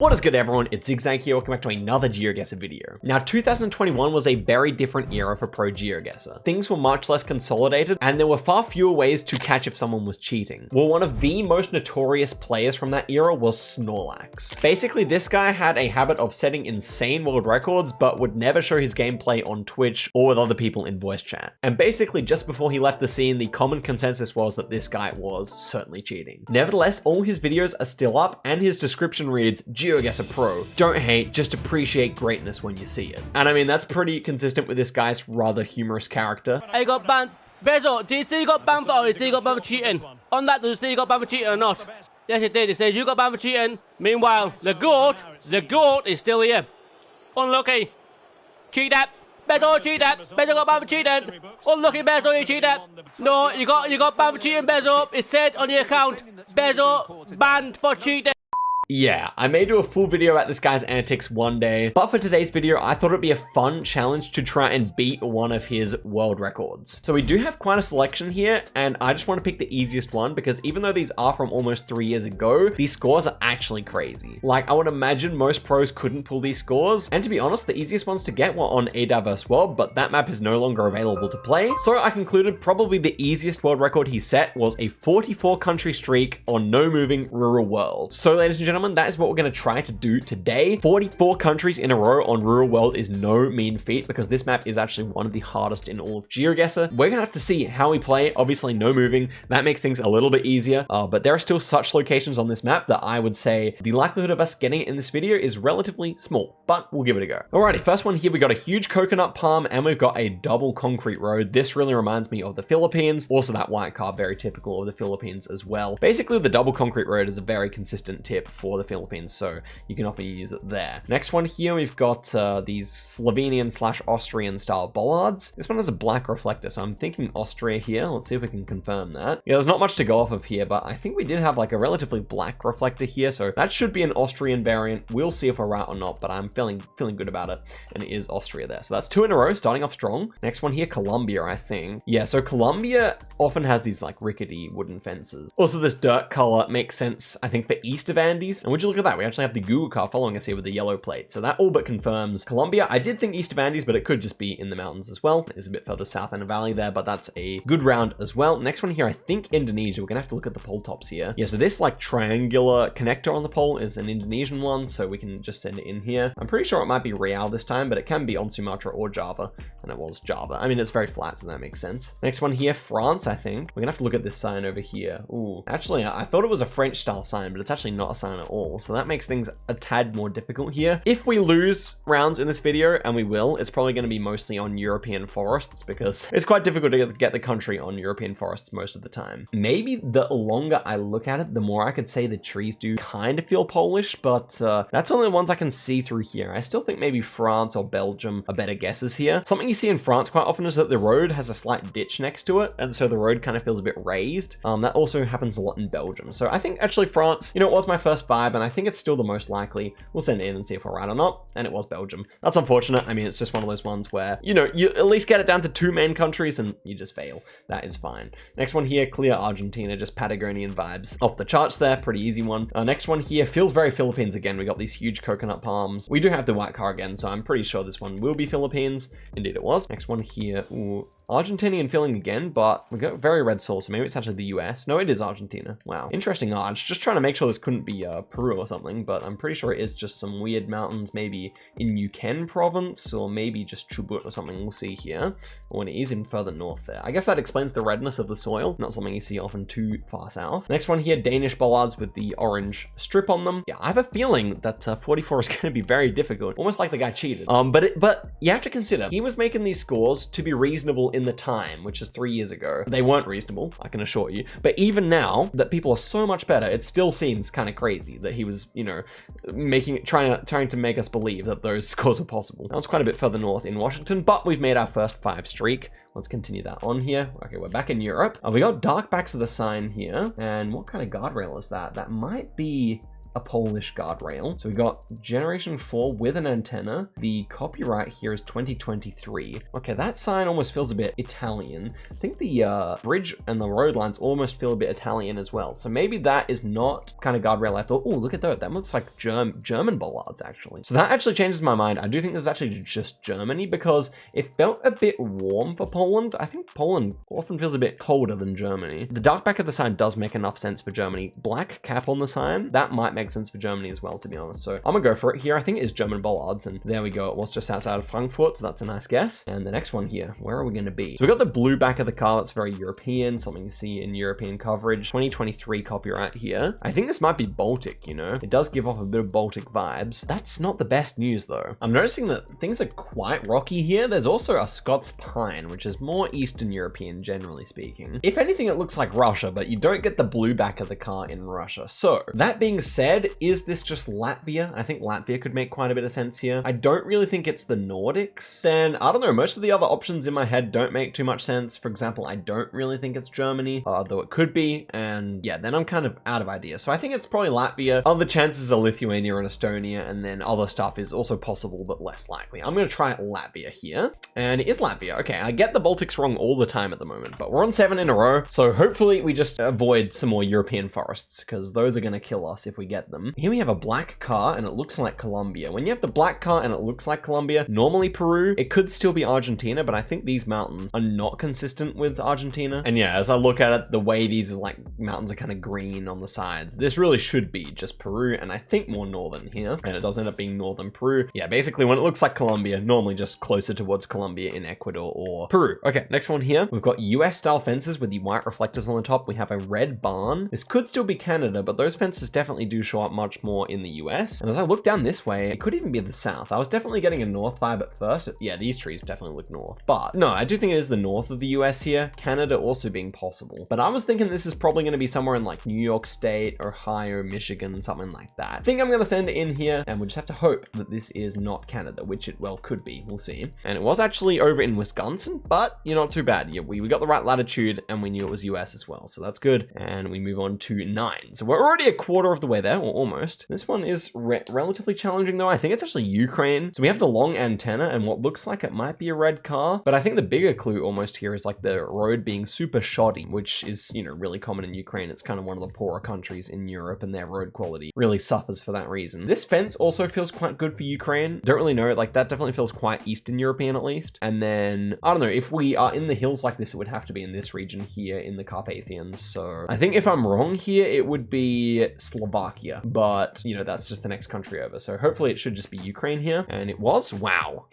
What is good, everyone? It's Zigzag here. Welcome back to another Geoguessr video. Now, 2021 was a very different era for pro Geoguessr. Things were much less consolidated, and there were far fewer ways to catch if someone was cheating. Well, one of the most notorious players from that era was Snorlax. Basically, this guy had a habit of setting insane world records, but would never show his gameplay on Twitch or with other people in voice chat. And basically, just before he left the scene, the common consensus was that this guy was certainly cheating. Nevertheless, all his videos are still up, and his description reads, Geoguessr Pro. Don't hate, just appreciate greatness when you see it. And I mean, that's pretty consistent with this guy's rather humorous character. I got banned. Bezo, do you say you got banned for, or you say you got banned for cheating? On that, do you say you got banned for cheating or not? Yes, it did. It says you got banned for cheating. Meanwhile, the goat is still here. Unlucky. Cheat that. Bezo, cheat that. Bezo got banned for cheating. Unlucky, Bezo, you cheat that. No, you got banned for cheating, Bezo. It said on your account, Bezo banned for cheating. Yeah, I may do a full video about this guy's antics one day, but for today's video, I thought it'd be a fun challenge to try and beat one of his world records. So we do have quite a selection here, and I just want to pick the easiest one because even though these are from almost 3 years ago, these scores are actually crazy. Like, I would imagine most pros couldn't pull these scores, and to be honest, the easiest ones to get were on A Diverse World, but that map is no longer available to play. So I concluded probably the easiest world record he set was a 44 country streak on no moving rural world. So ladies and gentlemen, that is what we're going to try to do today. 44 countries in a row on rural world is no mean feat because this map is actually one of the hardest in all of Geoguessr. We're gonna have to see how we play. Obviously no moving, that makes things a little bit easier, but there are still such locations on this map that I would say the likelihood of us getting it in this video is relatively small, but we'll give it a go. Alrighty, first one here, we got a huge coconut palm and we've got a double concrete road. This really reminds me of the Philippines. Also that white car, very typical of the Philippines as well. Basically the double concrete road is a very consistent tip for the Philippines, so you can often use it there. Next one here, we've got these Slovenian / Austrian style bollards. This one has a black reflector, so I'm thinking Austria here. Let's see if we can confirm that. Yeah, there's not much to go off of here, but I think we did have like a relatively black reflector here, so that should be an Austrian variant. We'll see if we're right or not, but I'm feeling good about it, and it is Austria there. So that's 2 in a row, starting off strong. Next one here, Colombia, I think. Yeah, so Colombia often has these like rickety wooden fences. Also, this dirt color makes sense, I think, for east of Andes. And would you look at that? We actually have the Google car following us here with the yellow plate. So that all but confirms Colombia. I did think east of Andes, but it could just be in the mountains as well. It's a bit further south in a valley there, but that's a good round as well. Next one here, I think Indonesia. We're gonna have to look at the pole tops here. Yeah, so this like triangular connector on the pole is an Indonesian one, so we can just send it in here. I'm pretty sure it might be Riau this time, but it can be on Sumatra or Java, and it was Java. I mean, it's very flat, so that makes sense. Next one here, France, I think. We're gonna have to look at this sign over here. Ooh, actually, I thought it was a French style sign, but it's actually not a sign at all. So that makes things a tad more difficult here. If we lose rounds in this video, and we will, it's probably going to be mostly on European forests because it's quite difficult to get the country on European forests most of the time. Maybe the longer I look at it, the more I could say the trees do kind of feel Polish, but that's only the ones I can see through here. I still think maybe France or Belgium are better guesses here. Something you see in France quite often is that the road has a slight ditch next to it, and so the road kind of feels a bit raised. That also happens a lot in Belgium. So I think actually France, you know, it was my first vibe, and I think it's still the most likely. We'll send it in and see if we're right or not, and it was Belgium. That's unfortunate. I mean, it's just one of those ones where, you know, you at least get it down to 2 main countries and you just fail. That is fine. Next one here, clear Argentina, just Patagonian vibes. Off the charts there, pretty easy one. Next one here feels very Philippines again. We got these huge coconut palms. We do have the white car again, so I'm pretty sure this one will be Philippines. Indeed it was. Next one here, ooh, Argentinian feeling again, but we got very red soil, so maybe it's actually the US. No, it is Argentina. Wow. Interesting arch. Just trying to make sure this couldn't be Peru or something, but I'm pretty sure it is just some weird mountains, maybe in Yukon province, or maybe just Chubut or something. We'll see here. Or when it is in further north there. I guess that explains the redness of the soil. Not something you see often too far south. Next one here, Danish bollards with the orange strip on them. Yeah, I have a feeling that 44 is going to be very difficult. Almost like the guy cheated. But you have to consider, he was making these scores to be reasonable in the time, which is 3 years ago. They weren't reasonable, I can assure you. But even now that people are so much better, it still seems kind of crazy that he was, you know, trying to make us believe that those scores were possible. That was quite a bit further north in Washington, but we've made our first 5 streak. Let's continue that on here. Okay, we're back in Europe. We got dark backs of the sign here. And what kind of guardrail is that? That might be a Polish guardrail. So we got generation 4 with an antenna. The copyright here is 2023. Okay, that sign almost feels a bit Italian. I think the bridge and the road lines almost feel a bit Italian as well. So maybe that is not kind of guardrail I thought. Oh, look at those. That looks like German bollards actually. So that actually changes my mind. I do think this is actually just Germany because it felt a bit warm for Poland. I think Poland often feels a bit colder than Germany. The dark back of the sign does make enough sense for Germany. Black cap on the sign, that might make sense for Germany as well, to be honest. So I'm gonna go for it here. I think it is German bollards, and there we go. It was just outside of Frankfurt, so that's a nice guess. And the next one here, where are we gonna be? So we got the blue back of the car. That's very European, something you see in European coverage. 2023 copyright here. I think this might be Baltic, you know? It does give off a bit of Baltic vibes. That's not the best news though. I'm noticing that things are quite rocky here. There's also a Scots pine, which is more Eastern European, generally speaking. If anything, it looks like Russia, but you don't get the blue back of the car in Russia. So that being said, is this just Latvia? I think Latvia could make quite a bit of sense here. I don't really think it's the Nordics. Then I don't know, most of the other options in my head don't make too much sense. For example, I don't really think it's Germany, though it could be. And yeah, then I'm kind of out of ideas. So I think it's probably Latvia. Other chances are Lithuania and Estonia, and then other stuff is also possible, but less likely. I'm gonna try Latvia here, and it is Latvia. Okay, I get the Baltics wrong all the time at the moment, but we're on 7 in a row. So hopefully we just avoid some more European forests, because those are gonna kill us if we get them. Here we have a black car, and it looks like Colombia. When you have the black car and it looks like Colombia, normally Peru, it could still be Argentina, but I think these mountains are not consistent with Argentina. And yeah, as I look at it, the way these like mountains are kind of green on the sides, this really should be just Peru, and I think more northern here, and it does end up being northern Peru. Yeah, basically when it looks like Colombia, normally just closer towards Colombia in Ecuador or Peru. Okay, next one here. We've got US style fences with the white reflectors on the top. We have a red barn. This could still be Canada, but those fences definitely do show up much more in the US. And as I look down this way, it could even be the south. I was definitely getting a north vibe at first. Yeah, these trees definitely look north, but no, I do think it is the north of the US here. Canada also being possible, but I was thinking this is probably going to be somewhere in like New York State, Ohio, Michigan, something like that. I think I'm going to send it in here, and we just have to hope that this is not Canada, which it well could be. We'll see. And it was actually over in Wisconsin, but you're not too bad. Yeah, we got the right latitude, and we knew it was US as well, so that's good. And we move on to 9. So we're already a quarter of the way there, or almost. This one is relatively challenging though. I think it's actually Ukraine. So we have the long antenna and what looks like it might be a red car, but I think the bigger clue almost here is like the road being super shoddy, which is, you know, really common in Ukraine. It's kind of one of the poorer countries in Europe, and their road quality really suffers for that reason. This fence also feels quite good for Ukraine. Don't really know, like that definitely feels quite Eastern European at least. And then, I don't know, if we are in the hills like this, it would have to be in this region here in the Carpathians. So I think if I'm wrong here, it would be Slovakia, but you know, that's just the next country over. So hopefully it should just be Ukraine here. And it was, wow.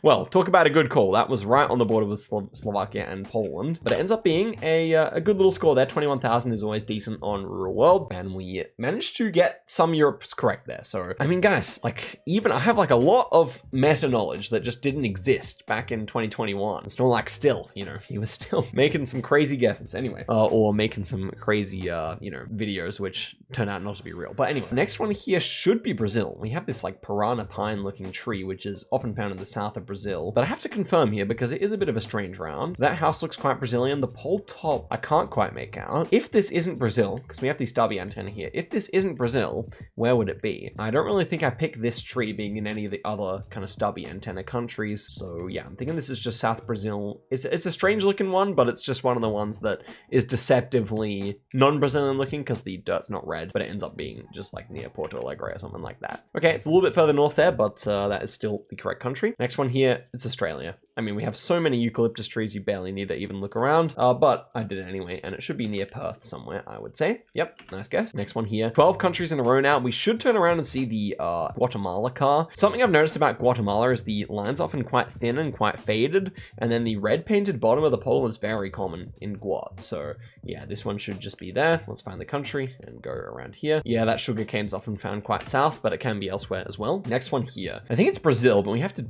Well, talk about a good call. That was right on the border with Slovakia and Poland, but it ends up being a good little score there. 21,000 is always decent on Rural World, and we managed to get some Europes correct there. So, I mean, guys, like even I have like a lot of meta knowledge that just didn't exist back in 2021. Snorlax still, you know, he was still making some crazy guesses anyway, or making some crazy, you know, videos, which turn out not to be real. But anyway, next one here should be Brazil. We have this like piranha pine looking tree, which is often found in the south of Brazil, but I have to confirm here because it is a bit of a strange round. That house looks quite Brazilian. The pole top, I can't quite make out. If this isn't Brazil, because we have the stubby antenna here, if this isn't Brazil, where would it be? I don't really think I picked this tree being in any of the other kind of stubby antenna countries. So yeah, I'm thinking this is just South Brazil. It's a strange looking one, but it's just one of the ones that is deceptively non-Brazilian looking because the dirt's not red, but it ends up being just like near Porto Alegre or something like that. Okay, it's a little bit further north there, but that is still the correct country. Next one here, it's Australia. I mean, we have so many eucalyptus trees, you barely need to even look around, but I did it anyway, and it should be near Perth somewhere, I would say. Yep, nice guess. Next one here, 12 countries in a row now. We should turn around and see the Guatemala car. Something I've noticed about Guatemala is the line's often quite thin and quite faded, and then the red painted bottom of the pole is very common in Guad. So yeah, this one should just be there. Let's find the country and go around here. Yeah, that sugarcane's often found quite south, but it can be elsewhere as well. Next one here, I think it's Brazil, but we have to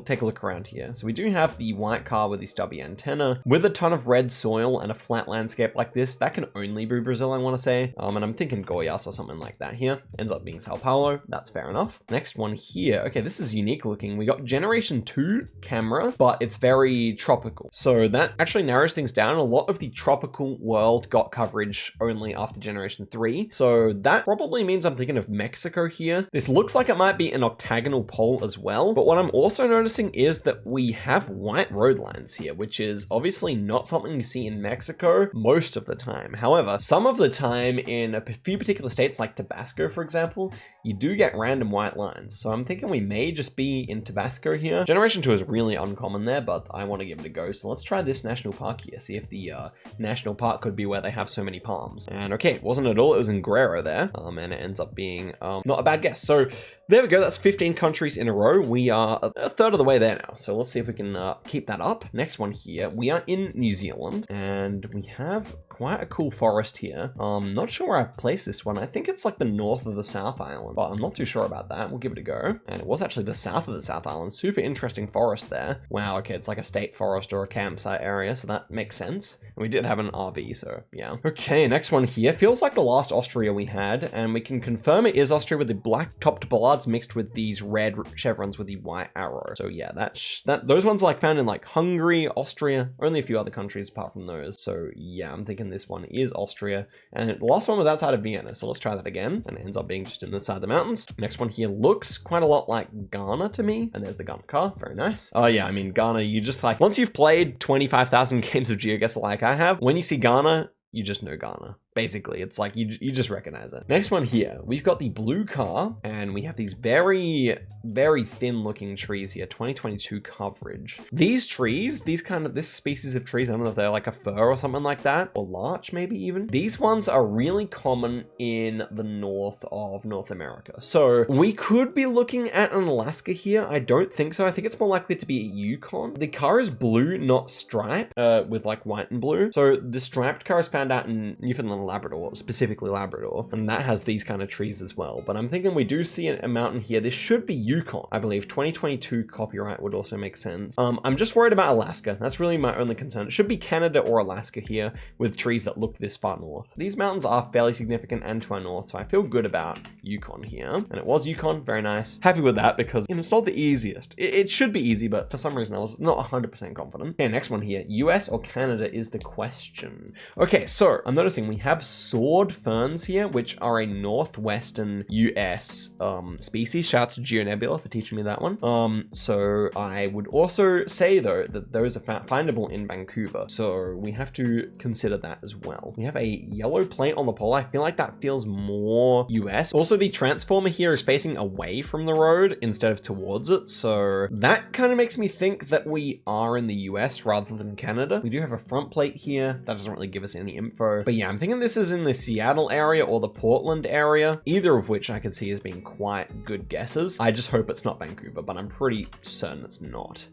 take a look around here. So we do have the white car with the stubby antenna with a ton of red soil and a flat landscape like this. That can only be Brazil, I want to say. And I'm thinking Goiás or something like that here. Ends up being Sao Paulo. That's fair enough. Next one here. Okay, this is unique looking. We got generation 2 camera, but it's very tropical. So that actually narrows things down. A lot of the tropical world got coverage only after generation 3. So that probably means I'm thinking of Mexico here. This looks like it might be an octagonal pole as well, but what I'm also noticing is that we have white road lines here, which is obviously not something you see in Mexico most of the time. However, some of the time in a few particular states like Tabasco, for example, you do get random white lines. So I'm thinking we may just be in Tabasco here. Generation 2 is really uncommon there, but I want to give it a go. So let's try this national park here, see if the national park could be where they have so many palms. And okay, it wasn't at all. It was in Guerrero there, and it ends up being not a bad guess. So there we go. That's 15 countries in a row. We are a third of the way there now. So let's see if we can keep that up. Next one here. We are in New Zealand, and we have quite a cool forest here. Not sure where I placed this one. I think it's like the north of the South Island, but I'm not too sure about that. We'll give it a go. And it was actually the south of the South Island. Super interesting forest there. Wow, okay, it's like a state forest or a campsite area, so that makes sense. And we did have an RV, so yeah. Okay, next one here. Feels like the last Austria we had, and we can confirm it is Austria with the black topped bollards mixed with these red chevrons with the white arrow. So yeah, those ones are like found in like Hungary, Austria, only a few other countries apart from those. So yeah, I'm thinking this one is Austria, and the last one was outside of Vienna. So let's try that again, and it ends up being just in the side of the mountains. Next one here looks quite a lot like Ghana to me, and there's the Ghana car. Very nice. Oh yeah, I mean Ghana, you just like once you've played 25,000 games of Geoguessr like I have, when you see Ghana, you just know Ghana. Basically, it's like you just recognize it. Next one here, we've got the blue car, and we have these very, very thin looking trees here, 2022 coverage. These trees, this species of trees, I don't know if they're like a fir or something like that, or larch maybe even. These ones are really common in the north of North America. So we could be looking at an Alaska here. I don't think so. I think it's more likely to be a Yukon. The car is blue, not striped, with like white and blue. So the striped car is found out in Newfoundland, Labrador, specifically Labrador, and that has these kind of trees as well. But I'm thinking we do see a mountain here. This should be Yukon, I believe. 2022 copyright would also make sense. I'm just worried about Alaska. That's really my only concern. It should be Canada or Alaska here with trees that look this far north. These mountains are fairly significant and to our north, so I feel good about Yukon here. And it was Yukon, very nice. Happy with that because it's not the easiest. It should be easy, but for some reason I was not 100% confident. Okay, next one here. US or Canada is the question. Okay, so I'm noticing we have sword ferns here, which are a northwestern US species. Shout out to GeoNebula for teaching me that one. So I would also say though that those are findable in Vancouver, so we have to consider that as well. We have a yellow plate on the pole. I feel like that feels more US. Also, the transformer here is facing away from the road instead of towards it, so that kind of makes me think that we are in the US rather than Canada. We do have a front plate here. That doesn't really give us any info, but yeah, I'm thinking this is in the Seattle area or the Portland area, either of which I could see as being quite good guesses. I just hope it's not Vancouver, but I'm pretty certain it's not.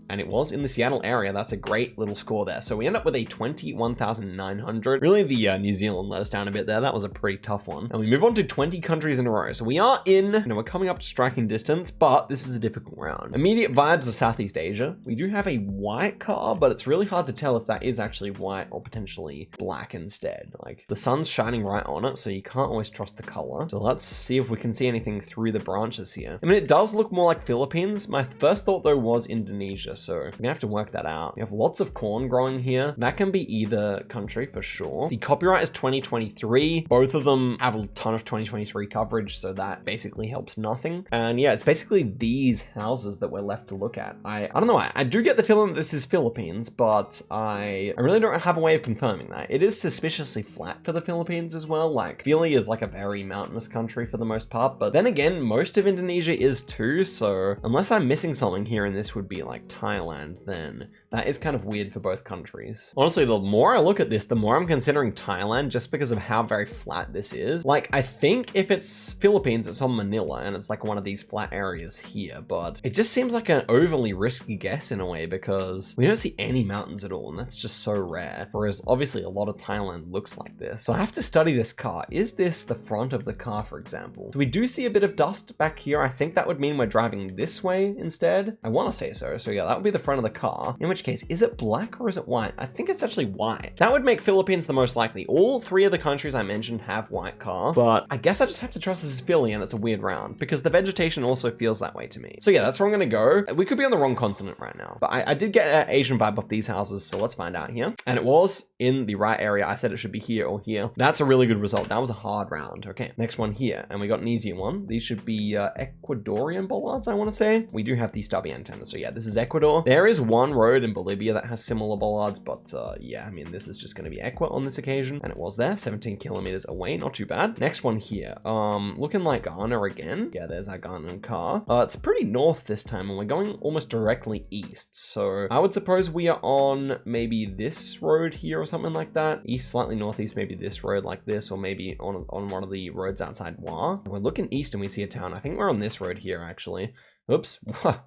And it was in the Seattle area. That's a great little score there. So we end up with a 21,900. Really, the New Zealand let us down a bit there. That was a pretty tough one. And we move on to 20 countries in a row. So we are we're coming up to striking distance, but this is a difficult round. Immediate vibes are Southeast Asia. We do have a white car, but it's really hard to tell if that is actually white or potentially black instead. Like the sun's shining right on it, so you can't always trust the color. So let's see if we can see anything through the branches here. I mean, it does look more like Philippines. My first thought though was Indonesia. So we're gonna have to work that out. We have lots of corn growing here. That can be either country for sure. The copyright is 2023. Both of them have a ton of 2023 coverage, so that basically helps nothing. And yeah, it's basically these houses that we're left to look at. I don't know. I do get the feeling that this is Philippines, but I really don't have a way of confirming that. It is suspiciously flat for the Philippines as well. Like Philly is like a very mountainous country for the most part, but then again, most of Indonesia is too. So unless I'm missing something here, and this would be like Thailand, then that is kind of weird for both countries. Honestly, the more I look at this, the more I'm considering Thailand just because of how very flat this is. Like, I think if it's Philippines, it's on Manila and it's like one of these flat areas here, but it just seems like an overly risky guess in a way because we don't see any mountains at all, and that's just so rare. Whereas obviously a lot of Thailand looks like this. So I have to study this car. Is this the front of the car, for example? So we do see a bit of dust back here. I think that would mean we're driving this way instead. I want to say so. So yeah, that would be the front of the car, in which which case, is it black or is it white? I think it's actually white. That would make Philippines the most likely. All three of the countries I mentioned have white car, but I guess I just have to trust this is Philly, and it's a weird round because the vegetation also feels that way to me. So yeah, that's where I'm gonna go. We could be on the wrong continent right now, but I did get an Asian vibe off these houses, so let's find out here. And it was in the right area. I said it should be here or here. That's a really good result. That was a hard round. Okay, next one here, and we got an easier one. These should be Ecuadorian bollards, I want to say. We do have the stubby antenna, so yeah, this is Ecuador. There is one road in Bolivia that has similar bollards, but yeah, I mean, this is just going to be Ecuador on this occasion, and it was there, 17 kilometers away, not too bad. Next one here, looking like Ghana again. Yeah, there's our Ghanaian car. It's pretty north this time, and we're going almost directly east, so I would suppose we are on maybe this road here or something like that. East, slightly northeast, maybe this road like this, or maybe on one of the roads outside Wa. We're looking east and we see a town. I think we're on this road here, actually. Oops.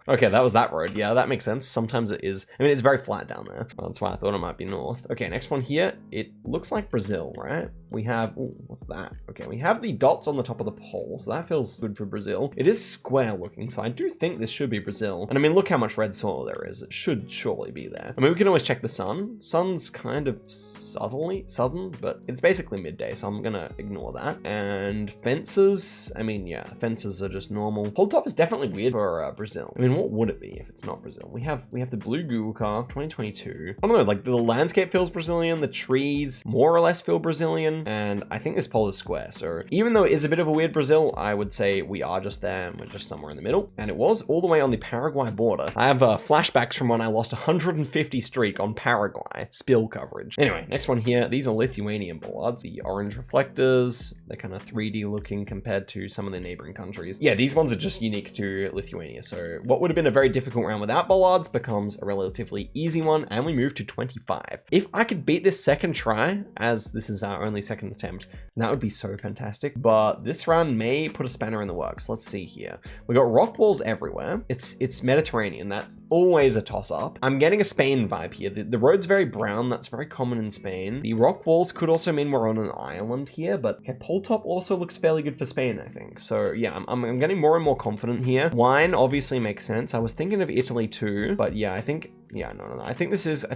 Okay, that was that road. Yeah, that makes sense. Sometimes it is. I mean, it's very flat down there. That's why I thought it might be north. Okay, next one here. It looks like Brazil, right? We have, ooh, what's that? Okay, we have the dots on the top of the pole, so that feels good for Brazil. It is square looking, so I do think this should be Brazil. And I mean, look how much red soil there is. It should surely be there. I mean, we can always check the sun. Sun's kind of southern, but it's basically midday, so I'm gonna ignore that. And fences, I mean, yeah, fences are just normal. Pole top is definitely weird for Brazil. I mean, what would it be if it's not Brazil? We have the blue Google car, 2022. I don't know, like the landscape feels Brazilian, the trees more or less feel Brazilian, and I think this pole is square. So even though it is a bit of a weird Brazil, I would say we are just there and we're just somewhere in the middle. And it was all the way on the Paraguay border. I have flashbacks from when I lost 150 streak on Paraguay spill coverage. Anyway, next one here. These are Lithuanian bollards. The orange reflectors, they're kind of 3D looking compared to some of the neighboring countries. Yeah, these ones are just unique to Lithuania. So what would have been a very difficult round without bollards becomes a relatively easy one, and we move to 25. If I could beat this second try, as this is our only second attempt, that would be so fantastic. But this round may put a spanner in the works. Let's see here. We got rock walls everywhere. It's Mediterranean. That's always a toss-up. I'm getting a Spain vibe here. The road's very brown. That's very common in Spain. The rock walls could also mean we're on an island here, but okay, pole top also looks fairly good for Spain, I think. So yeah, I'm getting more and more confident here. Wine obviously makes sense. I was thinking of Italy too, but yeah, I think, yeah, no. I think this is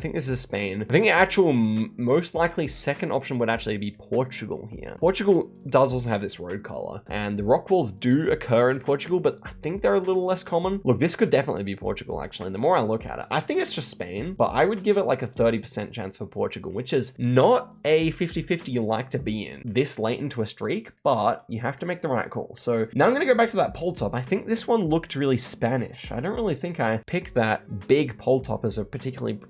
Spain. I think the actual most likely second option would actually be Portugal here. Portugal does also have this road color, and the rock walls do occur in Portugal, but I think they're a little less common. Look, this could definitely be Portugal, actually. The more I look at it, I think it's just Spain, but I would give it like a 30% chance for Portugal, which is not a 50-50 you like to be in this late into a streak, but you have to make the right call. So now I'm gonna go back to that pole top. I think this one looked really Spanish. I don't really think I picked that big pole top as a particularly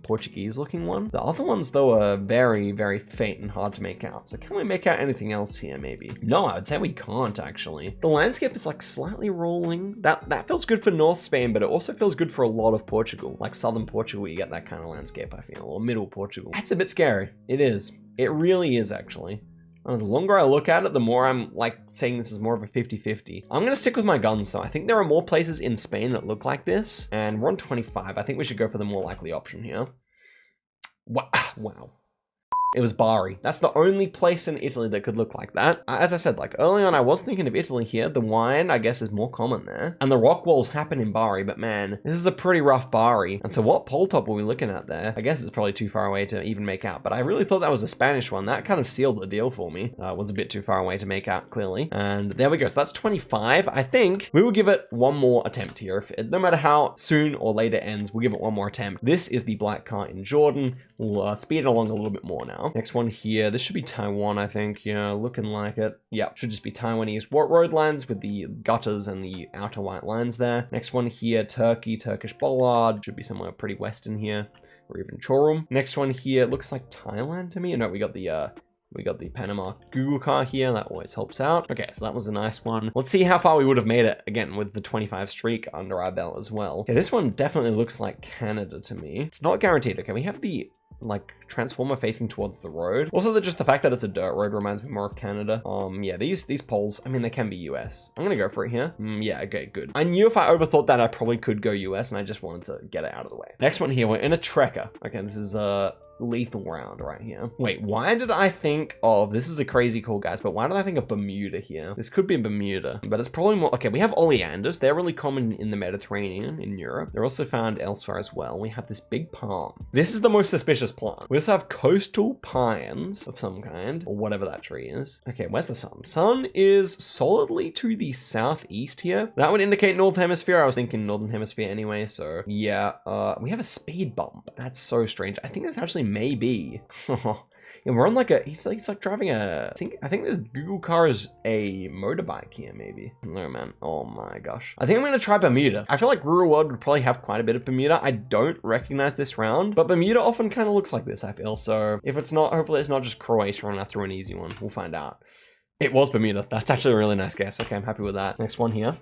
Portuguese looking one. The other ones though are very, very faint and hard to make out. So can we make out anything else here maybe? No, I would say we can't actually. The landscape is like slightly rolling. That feels good for North Spain, but it also feels good for a lot of Portugal. Like southern Portugal, you get that kind of landscape, I feel, or middle Portugal. That's a bit scary. It is. It really is actually. The longer I look at it, the more I'm like saying this is more of a 50-50. I'm gonna stick with my guns though. I think there are more places in Spain that look like this, and we're on 25. I think we should go for the more likely option here. Wow. It was Bari. That's the only place in Italy that could look like that. As I said, like early on, I was thinking of Italy here. The wine, I guess, is more common there. And the rock walls happen in Bari, but man, this is a pretty rough Bari. And so what pole top were we looking at there? I guess it's probably too far away to even make out, but I really thought that was a Spanish one. That kind of sealed the deal for me. It was a bit too far away to make out clearly. And there we go. So that's 25. I think we will give it one more attempt here. No matter how soon or late it ends, we'll give it one more attempt. This is the black car in Jordan. We'll speed it along a little bit more now. Next one here. This should be Taiwan, I think. Yeah, looking like it. Yeah, should just be Taiwanese road lines with the gutters and the outer white lines there. Next one here, Turkey, Turkish bollard. Should be somewhere pretty western here, or even Chorum. Next one here looks like Thailand to me. No, we got the Panama Google car here. That always helps out. Okay, so that was a nice one. Let's see how far we would have made it, again, with the 25 streak under our belt as well. Okay, this one definitely looks like Canada to me. It's not guaranteed. Okay, we have the like transformer facing towards the road. Also, just the fact that it's a dirt road reminds me more of Canada. Yeah, these poles, I mean, they can be US. I'm gonna go for it here. Yeah, okay, good. I knew if I overthought that, I probably could go US, and I just wanted to get it out of the way. Next one here, we're in a trekker. Okay, this is lethal round right here. Wait, why did I think of, this is a crazy call, guys, but why did I think of Bermuda here? This could be Bermuda, but it's probably more, okay, we have oleanders. They're really common in the Mediterranean, in Europe. They're also found elsewhere as well. We have this big palm. This is the most suspicious plant. We also have coastal pines of some kind, or whatever that tree is. Okay, where's the sun? Sun is solidly to the southeast here. That would indicate Northern Hemisphere. I was thinking Northern Hemisphere anyway, so yeah. We have a speed bump. That's so strange. I think this actually may be. Yeah, we're on like a, he's like driving a, I think this Google car is a motorbike here, maybe. No, man. Oh my gosh. I think I'm gonna try Bermuda. I feel like Rural World would probably have quite a bit of Bermuda. I don't recognize this round, but Bermuda often kind of looks like this, I feel. So if it's not, hopefully it's not just Croatia and I threw an easy one. We'll find out. It was Bermuda. That's actually a really nice guess. Okay, I'm happy with that. Next one here.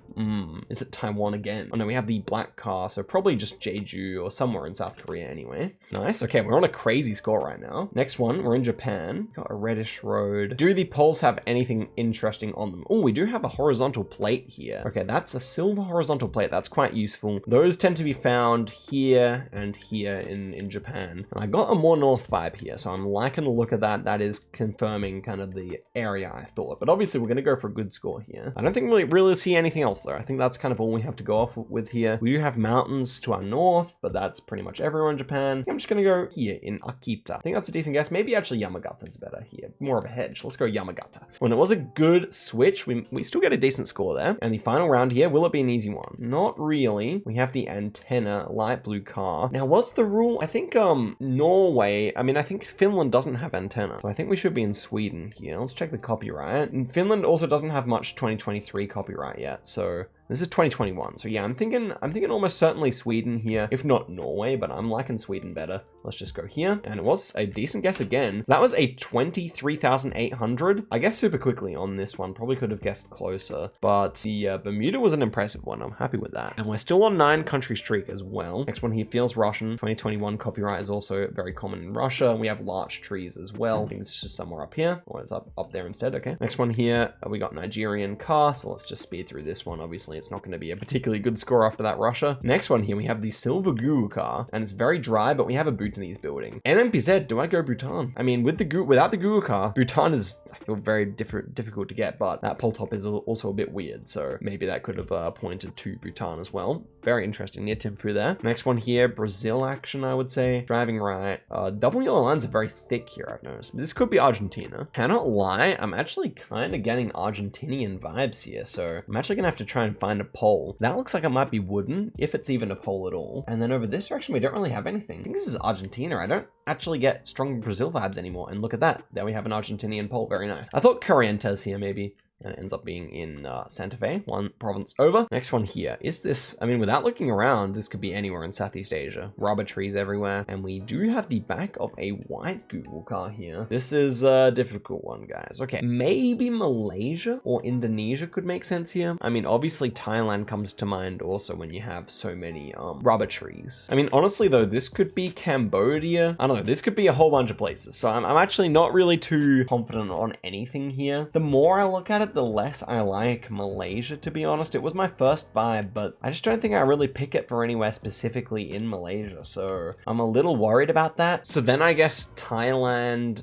Is it Taiwan again? Oh no, we have the black car, so probably just Jeju or somewhere in South Korea anyway. Nice. Okay, we're on a crazy score right now. Next one, we're in Japan. Got a reddish road. Do the poles have anything interesting on them? Oh, we do have a horizontal plate here. Okay, that's a silver horizontal plate. That's quite useful. Those tend to be found here and here in Japan. And I got a more north vibe here, so I'm liking the look of that. That is confirming kind of the area I thought. But obviously we're going to go for a good score here. I don't think we really see anything else though. I think that's kind of all we have to go off with here. We do have mountains to our north, but that's pretty much everywhere in Japan. I'm just going to go here in Akita. I think that's a decent guess. Maybe actually Yamagata's better here. More of a hedge. Let's go Yamagata. When it was a good switch, we still get a decent score there. And the final round here, will it be an easy one? Not really. We have the antenna, light blue car. Now, what's the rule? I think Norway, I mean, I think Finland doesn't have antenna. So I think we should be in Sweden here. Let's check the copyright. And Finland also doesn't have much 2023 copyright yet, so this is 2021. So yeah, I'm thinking almost certainly Sweden here, if not Norway, but I'm liking Sweden better. Let's just go here. And it was a decent guess again. That was a 23,800. I guessed super quickly on this one. Probably could have guessed closer, but yeah, Bermuda was an impressive one. I'm happy with that. And we're still on 9-country streak as well. Next one here feels Russian. 2021 copyright is also very common in Russia. We have larch trees as well. I think it's just somewhere up here, or it's up there instead. Okay. Next one here, we got Nigerian car. So let's just speed through this one. Obviously, it's not going to be a particularly good score after that Russia. Next one here, we have the silver goo car, and it's very dry, but we have a Bhutanese building. NMPZ, do I go Bhutan? I mean, with the goo, without the goo car, Bhutan is, I feel, very difficult to get, but that pole top is also a bit weird, so maybe that could have pointed to Bhutan as well. Very interesting near Timbuktu there. Next one here, Brazil action, I would say. Driving right. Double yellow lines are very thick here, I've noticed. This could be Argentina. Cannot lie, I'm actually kind of getting Argentinian vibes here, so I'm actually gonna have to try and find a pole. That looks like it might be wooden, if it's even a pole at all. And then over this direction, we don't really have anything. I think this is Argentina. I don't actually get strong Brazil vibes anymore. And look at that. There we have an Argentinian pole. Very nice. I thought Corrientes here, maybe. And it ends up being in Santa Fe, one province over. Next one here. Is this, I mean, without looking around, this could be anywhere in Southeast Asia. Rubber trees everywhere. And we do have the back of a white Google car here. This is a difficult one, guys. Okay, maybe Malaysia or Indonesia could make sense here. I mean, obviously Thailand comes to mind also when you have so many rubber trees. I mean, honestly though, this could be Cambodia. I don't know, this could be a whole bunch of places. So I'm actually not really too confident on anything here. The more I look at it, the less I like Malaysia, to be honest. It was my first vibe, but I just don't think I really pick it for anywhere specifically in Malaysia, so I'm a little worried about that. So then I guess Thailand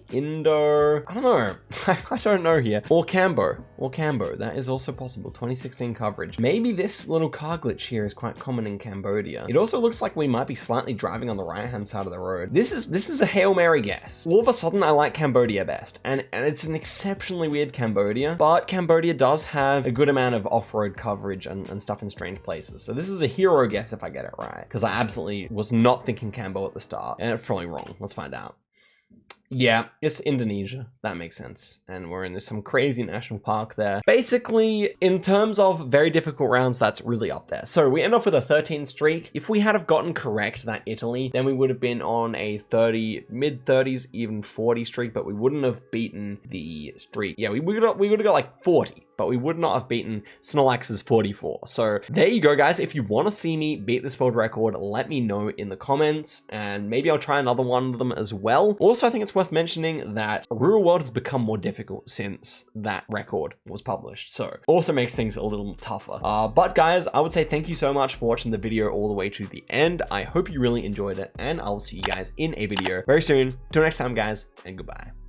/ Indo, I don't know. I don't know here. Or Cambo, that is also possible. 2016 coverage. Maybe this little car glitch here is quite common in Cambodia. It also looks like we might be slightly driving on the right hand side of the road. This is a Hail Mary guess. All of a sudden I like Cambodia best, and it's an exceptionally weird Cambodia, but Cambodia does have a good amount of off-road coverage and stuff in strange places. So this is a hero guess if I get it right, because I absolutely was not thinking Cambo at the start, and it's probably wrong. Let's find out. Yeah, it's Indonesia. That makes sense. And we're in some crazy national park there. Basically, in terms of very difficult rounds, that's really up there. So we end off with a 13 streak. If we had have gotten correct that Italy, then we would have been on a 30, mid-30s, even 40 streak, but we wouldn't have beaten the streak. Yeah, we would have got like 40. But we would not have beaten Snorlax's 44. So there you go, guys. If you want to see me beat this world record, let me know in the comments, and maybe I'll try another one of them as well. Also, I think it's it's worth mentioning that Real World has become more difficult since that record was published. So also makes things a little tougher. But guys, I would say thank you so much for watching the video all the way to the end. I hope you really enjoyed it, and I'll see you guys in a video very soon. Till next time, guys, and goodbye.